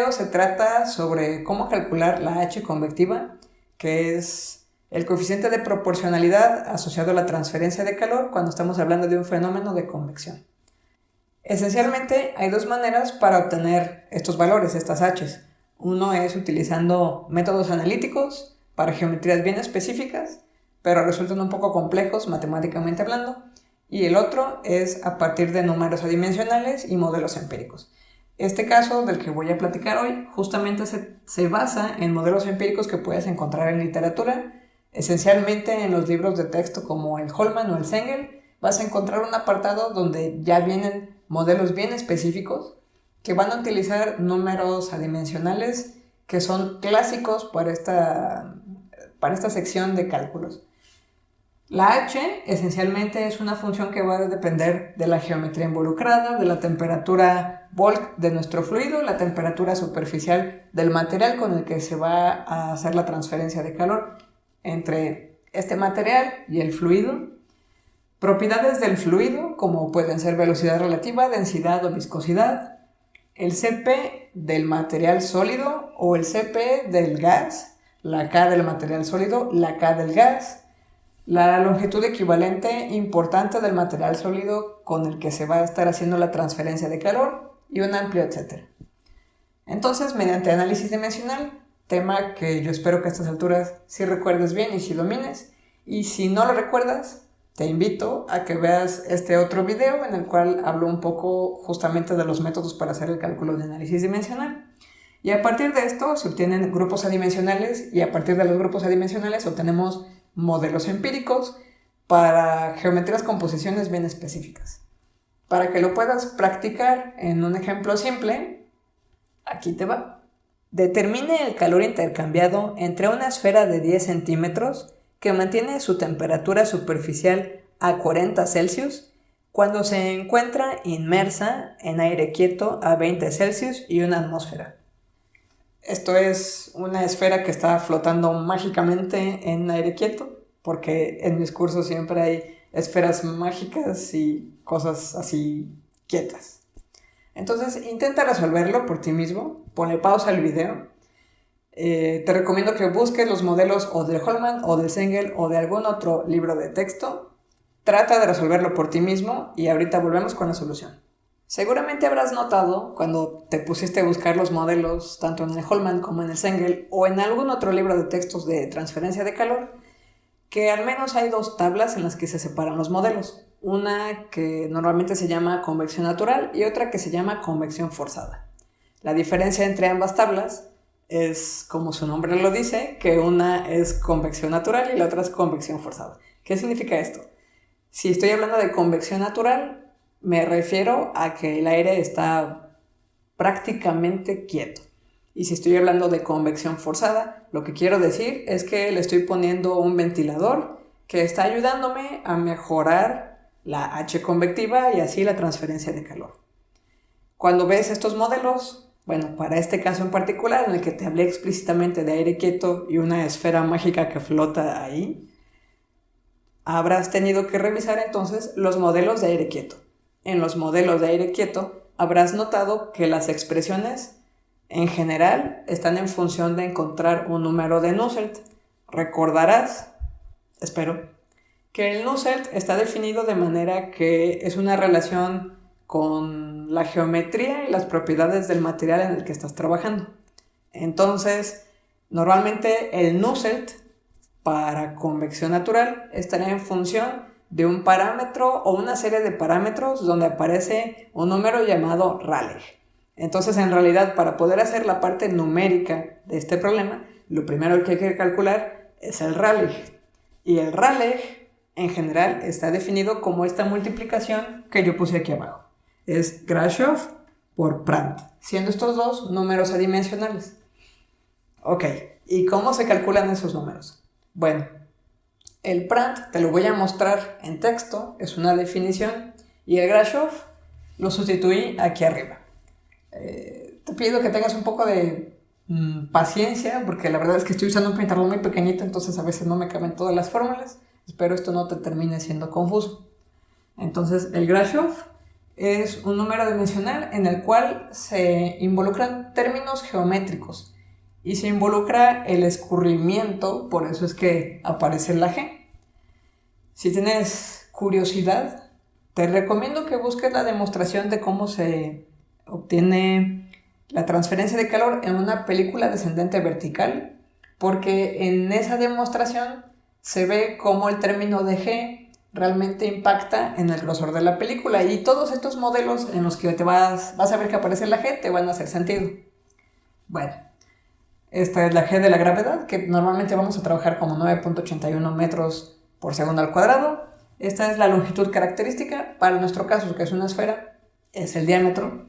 video se trata sobre cómo calcular la H convectiva, que es el coeficiente de proporcionalidad asociado a la transferencia de calor cuando estamos hablando de un fenómeno de convección. Esencialmente hay dos maneras para obtener estos valores, estas H's. Uno es utilizando métodos analíticos para geometrías bien específicas, pero resultan un poco complejos matemáticamente hablando, y el otro es a partir de números adimensionales y modelos empíricos. Este caso del que voy a platicar hoy justamente se basa en modelos empíricos que puedes encontrar en literatura, esencialmente en los libros de texto como el Holman o el Sengel. Vas a encontrar un apartado donde ya vienen modelos bien específicos que van a utilizar números adimensionales que son clásicos para esta sección de cálculos. La H esencialmente es una función que va a depender de la geometría involucrada, de la temperatura Volk de nuestro fluido, la temperatura superficial del material con el que se va a hacer la transferencia de calor entre este material y el fluido. Propiedades del fluido, como pueden ser velocidad relativa, densidad o viscosidad, el Cp del material sólido o el Cp del gas, la K del material sólido, la K del gas, la longitud equivalente importante del material sólido con el que se va a estar haciendo la transferencia de calor y un amplio etcétera. Entonces, mediante análisis dimensional, tema que yo espero que a estas alturas sí recuerdes bien y sí domines, y si no lo recuerdas, te invito a que veas este otro video en el cual hablo un poco justamente de los métodos para hacer el cálculo de análisis dimensional. Y a partir de esto se obtienen grupos adimensionales y a partir de los grupos adimensionales obtenemos modelos empíricos para geometrías con posiciones bien específicas. Para que lo puedas practicar en un ejemplo simple, aquí te va. Determine el calor intercambiado entre una esfera de 10 centímetros que mantiene su temperatura superficial a 40 Celsius cuando se encuentra inmersa en aire quieto a 20 Celsius y una atmósfera. Esto es una esfera que está flotando mágicamente en aire quieto, porque en mis cursos siempre hay esferas mágicas y cosas así quietas. Entonces intenta resolverlo por ti mismo, ponle pausa al video. Te recomiendo que busques los modelos o del Holman o del Sengel o de algún otro libro de texto. Trata de resolverlo por ti mismo y ahorita volvemos con la solución. Seguramente habrás notado cuando te pusiste a buscar los modelos tanto en el Holman como en el Sengel o en algún otro libro de textos de transferencia de calor que al menos hay dos tablas en las que se separan los modelos. Una que normalmente se llama convección natural y otra que se llama convección forzada. La diferencia entre ambas tablas es, como su nombre lo dice, que una es convección natural y la otra es convección forzada. ¿Qué significa esto? Si estoy hablando de convección natural, me refiero a que el aire está prácticamente quieto. Y si estoy hablando de convección forzada, lo que quiero decir es que le estoy poniendo un ventilador que está ayudándome a mejorar la H convectiva y así la transferencia de calor. Cuando ves estos modelos, bueno, para este caso en particular, en el que te hablé explícitamente de aire quieto y una esfera mágica que flota ahí, habrás tenido que revisar entonces los modelos de aire quieto. En los modelos de aire quieto habrás notado que las expresiones en general están en función de encontrar un número de Nusselt. Recordarás, espero, que el Nusselt está definido de manera que es una relación con la geometría y las propiedades del material en el que estás trabajando. Entonces, normalmente el Nusselt para convección natural estaría en función de un parámetro o una serie de parámetros donde aparece un número llamado Rayleigh. Entonces, en realidad, para poder hacer la parte numérica de este problema, lo primero que hay que calcular es el Rayleigh. Y el Rayleigh, en general, está definido como esta multiplicación que yo puse aquí abajo. Es Grashof por Prandtl, siendo estos dos números adimensionales. Ok, ¿y cómo se calculan esos números? Bueno, el Prandtl te lo voy a mostrar en texto, es una definición, y el Grashof lo sustituí aquí arriba. Te pido que tengas un poco de paciencia, porque la verdad es que estoy usando un pizarrón muy pequeñito, entonces a veces no me caben todas las fórmulas. Espero esto no te termine siendo confuso. Entonces, el Grashof es un número dimensional en el cual se involucran términos geométricos y se involucra el escurrimiento, por eso es que aparece la G. Si tienes curiosidad, te recomiendo que busques la demostración de cómo se obtiene la transferencia de calor en una película descendente vertical, porque en esa demostración se ve cómo el término de G realmente impacta en el grosor de la película, y todos estos modelos en los que vas a ver que aparece la G te van a hacer sentido. Bueno, esta es la G de la gravedad, que normalmente vamos a trabajar como 9.81 metros por segundo al cuadrado. Esta es la longitud característica. Para nuestro caso, que es una esfera, es el diámetro.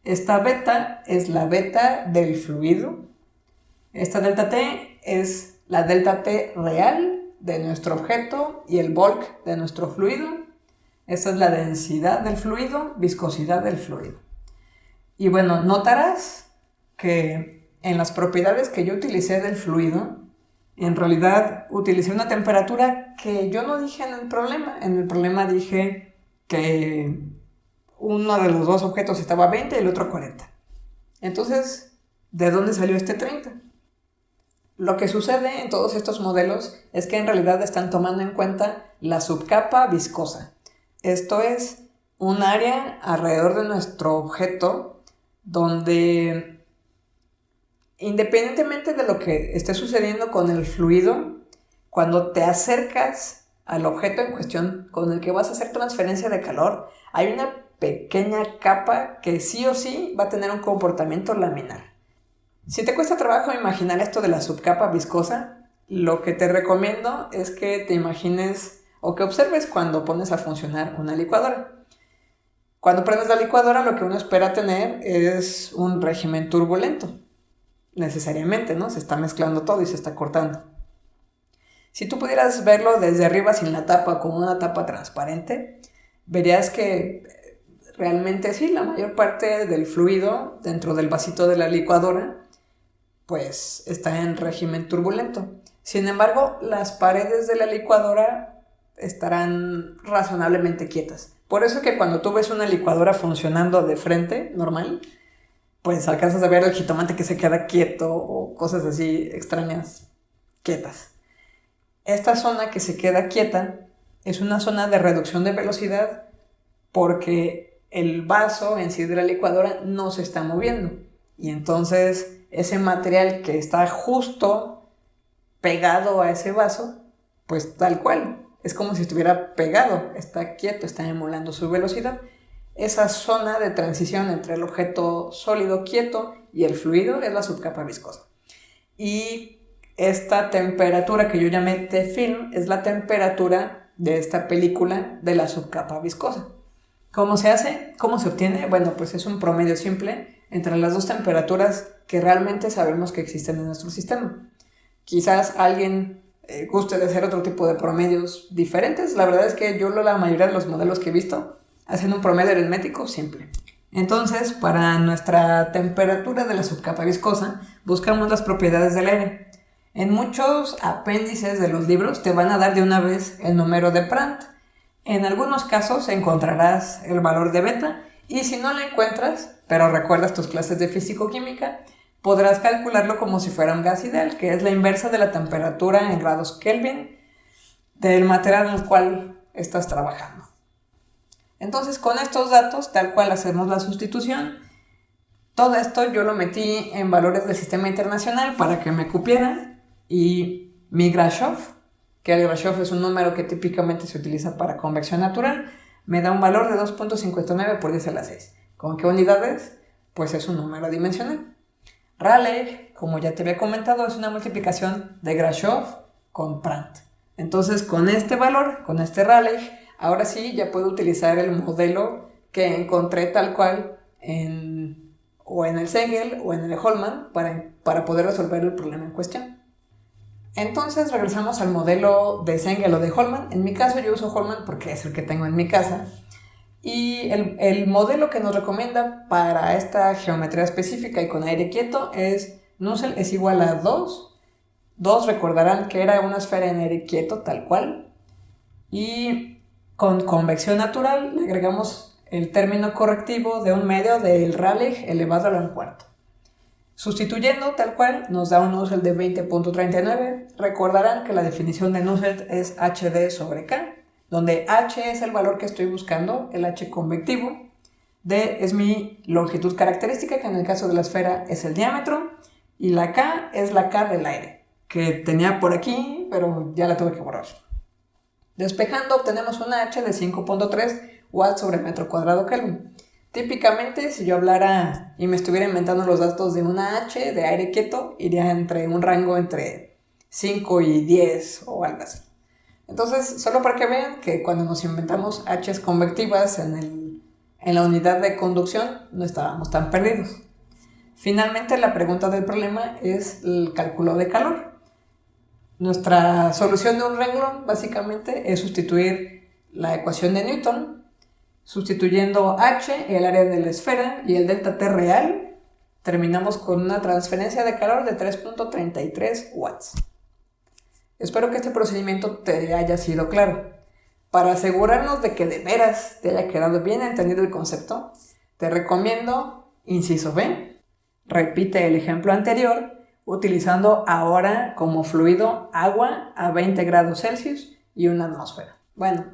Esta beta es la beta del fluido. Esta delta T es la delta T real de nuestro objeto y el bulk de nuestro fluido. Esta es la densidad del fluido, viscosidad del fluido. Y bueno, notarás que en las propiedades que yo utilicé del fluido, en realidad utilicé una temperatura que yo no dije en el problema. En el problema dije que uno de los dos objetos estaba a 20 y el otro a 40. Entonces, ¿de dónde salió este 30? Lo que sucede en todos estos modelos es que en realidad están tomando en cuenta la subcapa viscosa. Esto es un área alrededor de nuestro objeto donde, independientemente de lo que esté sucediendo con el fluido, cuando te acercas al objeto en cuestión con el que vas a hacer transferencia de calor, hay una pequeña capa que sí o sí va a tener un comportamiento laminar. Si te cuesta trabajo imaginar esto de la subcapa viscosa, lo que te recomiendo es que te imagines o que observes cuando pones a funcionar una licuadora. Cuando prendes la licuadora, lo que uno espera tener es un régimen turbulento. Necesariamente, ¿no? Se está mezclando todo y se está cortando. Si tú pudieras verlo desde arriba sin la tapa, como una tapa transparente, verías que realmente sí, la mayor parte del fluido dentro del vasito de la licuadora pues está en régimen turbulento. Sin embargo, las paredes de la licuadora estarán razonablemente quietas. Por eso es que cuando tú ves una licuadora funcionando de frente, normal, pues alcanzas a ver el jitomate que se queda quieto o cosas así extrañas, quietas. Esta zona que se queda quieta es una zona de reducción de velocidad porque el vaso en sí de la licuadora no se está moviendo. Y entonces ese material que está justo pegado a ese vaso, pues tal cual, es como si estuviera pegado, está quieto, está emulando su velocidad. Esa zona de transición entre el objeto sólido quieto y el fluido es la subcapa viscosa. Y esta temperatura que yo llamé T-film es la temperatura de esta película de la subcapa viscosa. ¿Cómo se hace? ¿Cómo se obtiene? Bueno, pues es un promedio simple entre las dos temperaturas que realmente sabemos que existen en nuestro sistema. Quizás alguien guste de hacer otro tipo de promedios diferentes. La verdad es que yo la mayoría de los modelos que he visto hacen un promedio aritmético simple. Entonces, para nuestra temperatura de la subcapa viscosa, buscamos las propiedades del aire. En muchos apéndices de los libros te van a dar de una vez el número de Prandtl. En algunos casos encontrarás el valor de beta, y si no lo encuentras, pero recuerdas tus clases de físico-química, podrás calcularlo como si fuera un gas ideal, que es la inversa de la temperatura en grados Kelvin del material en el cual estás trabajando. Entonces, con estos datos, tal cual hacemos la sustitución. Todo esto yo lo metí en valores del sistema internacional para que me cupieran, y mi Grashof, que el Grashof es un número que típicamente se utiliza para convección natural, me da un valor de 2.59 por 10 a la 6. ¿Con qué unidades? Pues es un número dimensional. Rayleigh, como ya te había comentado, es una multiplicación de Grashof con Prandtl. Entonces, con este valor, con este Rayleigh, ahora sí ya puedo utilizar el modelo que encontré tal cual o en el Zengel o en el Holman para poder resolver el problema en cuestión. Entonces regresamos al modelo de Zengel o de Holman. En mi caso yo uso Holman porque es el que tengo en mi casa. Y el modelo que nos recomienda para esta geometría específica y con aire quieto es Nusselt es igual a 2. 2 recordarán que era una esfera en aire quieto tal cual. Y con convección natural le agregamos el término correctivo de un medio del Rayleigh elevado a la cuarto. Sustituyendo tal cual nos da un Nusselt de 20.39. Recordarán que la definición de Nusselt es HD sobre K, donde H es el valor que estoy buscando, el H convectivo, D es mi longitud característica, que en el caso de la esfera es el diámetro, y la K es la K del aire, que tenía por aquí, pero ya la tuve que borrar. Despejando obtenemos una H de 5.3 watts sobre metro cuadrado Kelvin. Típicamente, si yo hablara y me estuviera inventando los datos de una H de aire quieto, iría entre un rango entre 5 y 10 o algo así. Entonces, solo para que vean que cuando nos inventamos H's convectivas en la unidad de conducción, no estábamos tan perdidos. Finalmente, la pregunta del problema es el cálculo de calor. Nuestra solución de un renglón, básicamente, es sustituir la ecuación de Newton, sustituyendo H, el área de la esfera, y el delta T real, terminamos con una transferencia de calor de 3.33 watts. Espero que este procedimiento te haya sido claro. Para asegurarnos de que de veras te haya quedado bien entendido el concepto, te recomiendo, inciso B, repite el ejemplo anterior utilizando ahora como fluido agua a 20 grados Celsius y una atmósfera. Bueno,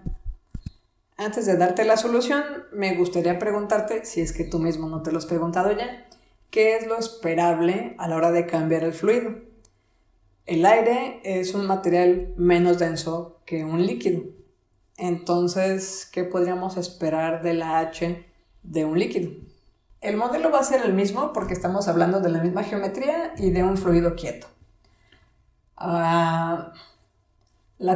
antes de darte la solución, me gustaría preguntarte, si es que tú mismo no te lo has preguntado ya, ¿qué es lo esperable a la hora de cambiar el fluido? El aire es un material menos denso que un líquido. Entonces, ¿qué podríamos esperar de la H de un líquido? El modelo va a ser el mismo porque estamos hablando de la misma geometría y de un fluido quieto. La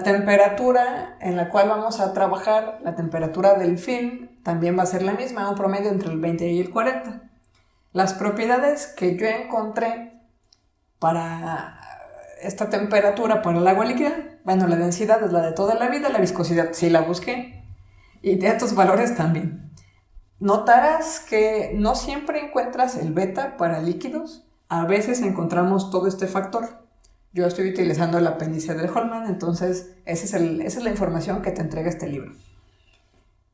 temperatura en la cual vamos a trabajar, la temperatura del film, también va a ser la misma, un promedio entre el 20 y el 40. Las propiedades que yo encontré para esta temperatura para el agua líquida, bueno, la densidad es la de toda la vida, la viscosidad sí la busqué, y de estos valores también. Notarás que no siempre encuentras el beta para líquidos, a veces encontramos todo este factor. Yo estoy utilizando el apéndice del Holman, entonces esa es la información que te entrega este libro.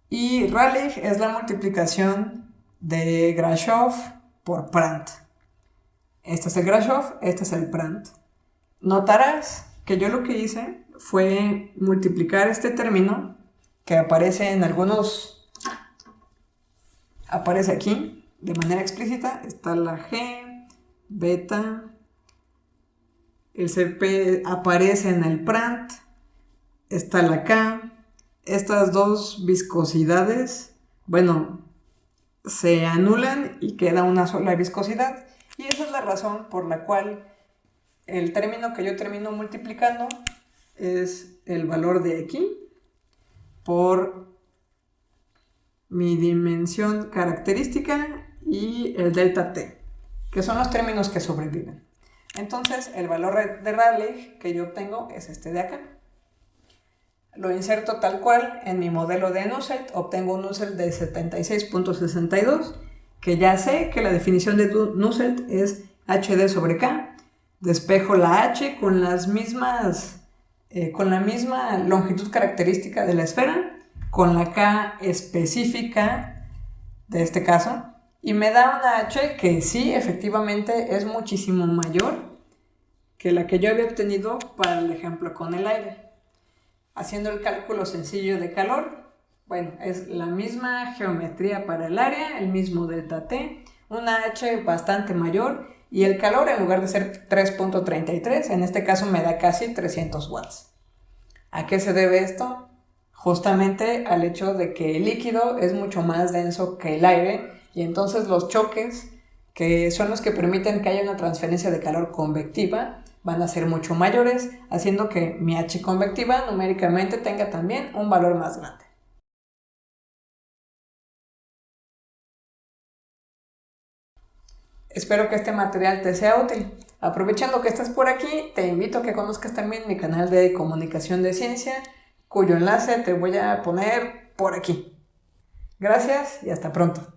Y Rayleigh es la multiplicación de Grashof por Prandtl. Este es el Grashof, este es el Prandtl. Notarás que yo lo que hice fue multiplicar este término que aparece en aparece aquí de manera explícita. Está la G, beta, el CP aparece en el Prandtl, está la K. Estas dos viscosidades, bueno, se anulan y queda una sola viscosidad, y esa es la razón por la cual el término que yo termino multiplicando es el valor de aquí por mi dimensión característica y el delta T, que son los términos que sobreviven. Entonces, el valor de Rayleigh que yo obtengo es este de acá. Lo inserto tal cual en mi modelo de Nusselt, obtengo un Nusselt de 76.62, que ya sé que la definición de Nusselt es HD sobre K. Despejo la H con la misma longitud característica de la esfera, con la K específica de este caso, y me da una H que sí, efectivamente, es muchísimo mayor que la que yo había obtenido para el ejemplo con el aire. Haciendo el cálculo sencillo de calor, bueno, es la misma geometría para el área, el mismo delta T, una H bastante mayor, y el calor, en lugar de ser 3.33, en este caso me da casi 300 watts. ¿A qué se debe esto? Justamente al hecho de que el líquido es mucho más denso que el aire, y entonces los choques, que son los que permiten que haya una transferencia de calor convectiva, van a ser mucho mayores, haciendo que mi H convectiva numéricamente tenga también un valor más grande. Espero que este material te sea útil. Aprovechando que estás por aquí, te invito a que conozcas también mi canal de comunicación de ciencia, cuyo enlace te voy a poner por aquí. Gracias y hasta pronto.